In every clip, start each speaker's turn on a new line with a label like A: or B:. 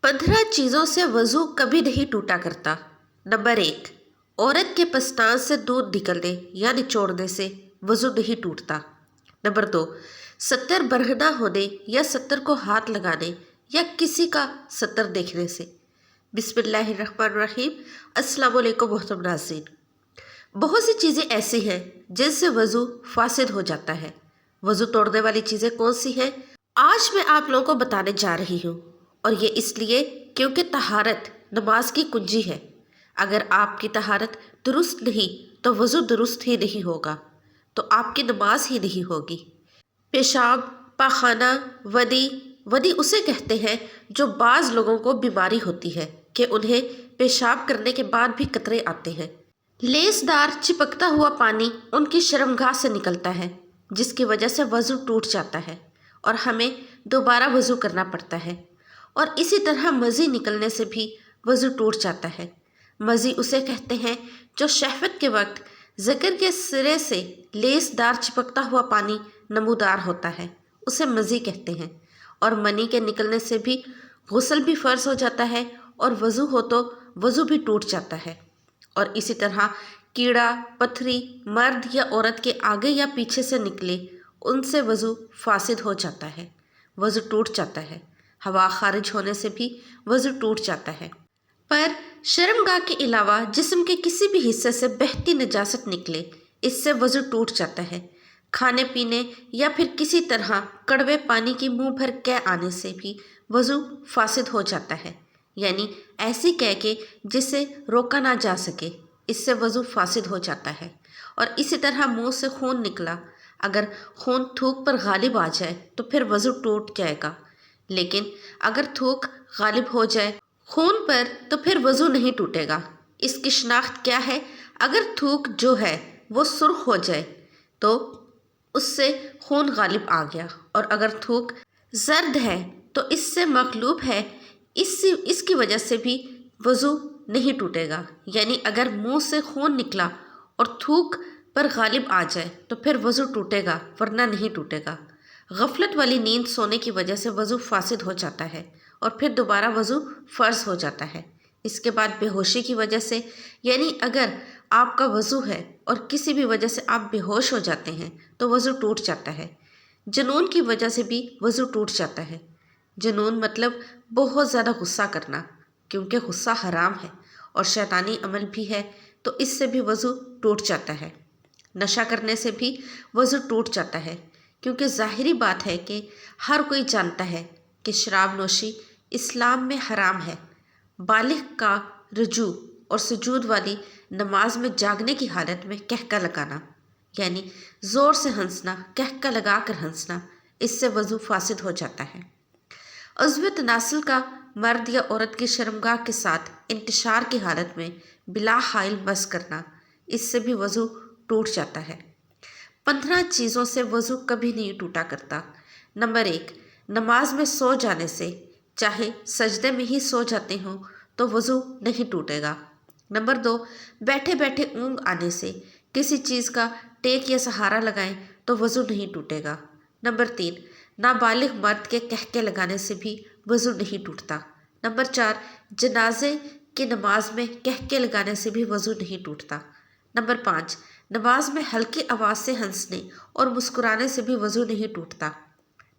A: 15 चीज़ों से वज़ू कभी नहीं टूटा करता। नंबर 1, औरत के पस्तान से दूध निकलने या निचोड़ने से वज़ू नहीं टूटता। नंबर 2, सत्तर बरहना होने या सत्तर को हाथ लगाने या किसी का सत्तर देखने से। बिस्मिल्लाहिर्रहमानिर्रहीम। अस्सलाम वालेकुम मोहतरम नाज़रीन। बहुत सी चीज़ें ऐसी हैं जिनसे वज़ू फासिद हो जाता है। वज़ू तोड़ने वाली चीज़ें कौन सी हैं, आज मैं आप लोगों को बताने जा रही हूँ। और ये इसलिए क्योंकि तहारत नमाज की कुंजी है। अगर आपकी तहारत दुरुस्त नहीं तो वज़ू दुरुस्त ही नहीं होगा, तो आपकी नमाज ही नहीं होगी। पेशाब, पाखाना, वदी उसे कहते हैं जो बाज़ लोगों को बीमारी होती है कि उन्हें पेशाब करने के बाद भी कतरे आते हैं। लेसदार चिपकता हुआ पानी उनकी शर्मगाह से निकलता है, जिसकी वजह से वज़ू टूट जाता है और हमें दोबारा वज़ू करना पड़ता है। और इसी तरह मज़ी निकलने से भी वज़ू टूट जाता है। मज़ी उसे कहते हैं जो शहवत के वक्त ज़कर के सिरे से लेसदार चिपकता हुआ पानी नमूदार होता है, उसे मज़ी कहते हैं। और मनी के निकलने से भी गुस्ल भी फ़र्ज हो जाता है और वज़ू हो तो वज़ू भी टूट जाता है। और इसी तरह कीड़ा पत्थरी मर्द या औरत के आगे या पीछे से निकले, उनसे वज़ू फासिद हो जाता है, वज़ू टूट जाता है। हवा खारिज होने से भी वज़ू टूट जाता है। पर शर्मगाह के अलावा जिस्म के किसी भी हिस्से से बहती नजासत निकले, इससे वज़ू टूट जाता है। खाने पीने या फिर किसी तरह कड़वे पानी की मुंह भर कै आने से भी वज़ू फासिद हो जाता है, यानी ऐसी कै के जिसे रोका ना जा सके, इससे वज़ू फासिद हो जाता है। और इसी तरह मुंह से खून निकला, अगर खून थूक पर गालिब आ जाए तो फिर वज़ू टूट जाएगा। लेकिन अगर थूक गालिब हो जाए खून पर तो फिर वज़ू नहीं टूटेगा। इसकी शनाख्त क्या है? अगर थूक जो है वो सुर्ख हो जाए तो उससे खून गालिब आ गया, और अगर थूक जर्द है तो इससे मखलूब है, इसकी वजह से भी वज़ू नहीं टूटेगा। यानी अगर मुंह से खून निकला और थूक पर गालिब आ जाए तो फिर वज़ू टूटेगा, वरना नहीं टूटेगा। गफलत वाली नींद सोने की वजह से वज़ू फासिद हो जाता है और फिर दोबारा वज़ू फ़र्ज़ हो जाता है। इसके बाद बेहोशी की वजह से, यानी अगर आपका वज़ू है और किसी भी वजह से आप बेहोश हो जाते हैं तो वज़ू टूट जाता है। जुनून की वजह से भी वज़ू टूट जाता है। जुनून मतलब बहुत ज़्यादा गुस्सा करना, क्योंकि गुस्सा हराम है और शैतानी अमल भी है, तो इससे भी वज़ू टूट जाता है। नशा करने से भी वज़ू टूट जाता है, क्योंकि ज़ाहिरी बात है कि हर कोई जानता है कि शराब नोशी इस्लाम में हराम है। बालिग का रुजू और सुजूद वाली नमाज में जागने की हालत में कहका लगाना, यानी ज़ोर से हंसना, कहका लगा कर हंसना, इससे वज़ू फासिद हो जाता है। उज़्व तनासुल का मर्द या औरत की शर्मगाह के साथ इंतशार की हालत में बिला हाइल मस करना, इससे भी वज़ू टूट जाता है। 15 चीज़ों से वज़ू कभी नहीं टूटा करता। नंबर 1, नमाज में सो जाने से, चाहे सजदे में ही सो जाते हों तो वज़ू नहीं टूटेगा। नंबर 2, बैठे बैठे ऊँग आने से, किसी चीज़ का टेक या सहारा लगाएं तो वज़ू नहीं टूटेगा। नंबर 3, नाबालिग मर्द के कहके लगाने से भी वज़ू नहीं टूटता। नंबर 4, जनाजे की नमाज में कहके लगाने से भी वज़ू नहीं टूटता। नंबर 5, नमाज में हल्की आवाज़ से हंसने और मुस्कुराने से भी वज़ू नहीं टूटता।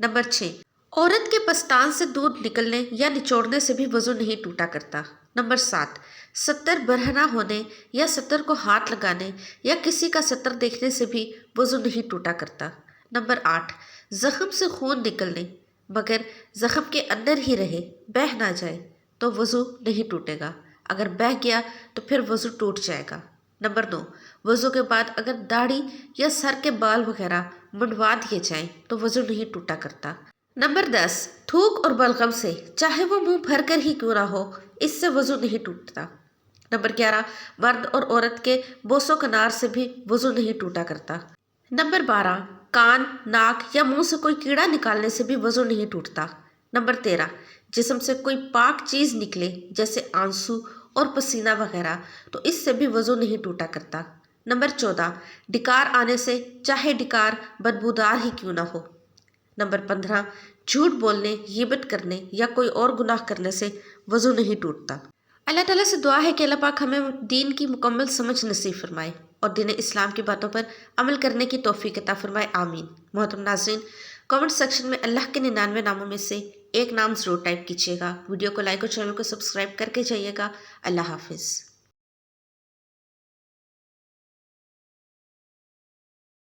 A: नंबर 6, औरत के पस्तान से दूध निकलने या निचोड़ने से भी वज़ू नहीं टूटा करता। नंबर 7, सत्तर बरहना होने या सत्तर को हाथ लगाने या किसी का सत्तर देखने से भी वज़ू नहीं टूटा करता। नंबर 8, ज़ख़म से खून निकलने मगर ज़ख़म के अंदर ही रहे, बह ना जाए, तो वज़ू नहीं टूटेगा। अगर बह गया तो फिर वज़ू टूट जाएगा। नंबर 9, वज़ू के बाद अगर दाढ़ी या सर के बाल वगैरह मुंडवा दिए जाएं तो वज़ू नहीं टूटा करता। नंबर 10, थूक और बलगम से, चाहे वो मुंह भर कर ही क्यों ना हो, इससे वज़ू नहीं टूटता। नंबर 11, मर्द और औरत के बोसो कनार से भी वज़ू नहीं टूटा करता। नंबर 12, कान, नाक या मुंह से कोई कीड़ा निकालने से भी वज़ू नहीं टूटता। नंबर 13, जिस्म से कोई पाक चीज़ निकले जैसे आंसू और पसीना वगैरह, तो इससे भी वज़ू नहीं टूटा करता। नंबर 14, डिकार आने से, चाहे डिकार बदबूदार ही क्यों ना हो। نمبر 15 جھوٹ بولنے، غیبت کرنے یا کوئی اور گناہ کرنے سے وضو نہیں ٹوٹتا۔ اللہ تعالیٰ سے دعا ہے کہ اللہ پاک ہمیں دین کی مکمل سمجھ نصیب فرمائے اور دین اسلام کی باتوں پر عمل کرنے کی توفیق عطا فرمائے، آمین۔ محترم ناظرین، کامنٹ سیکشن میں اللہ کے 99 ناموں میں سے ایک نام ضرور ٹائپ کیجیے گا۔ ویڈیو کو لائک اور چینل کو سبسکرائب کر کے جائیے گا۔ اللہ حافظ۔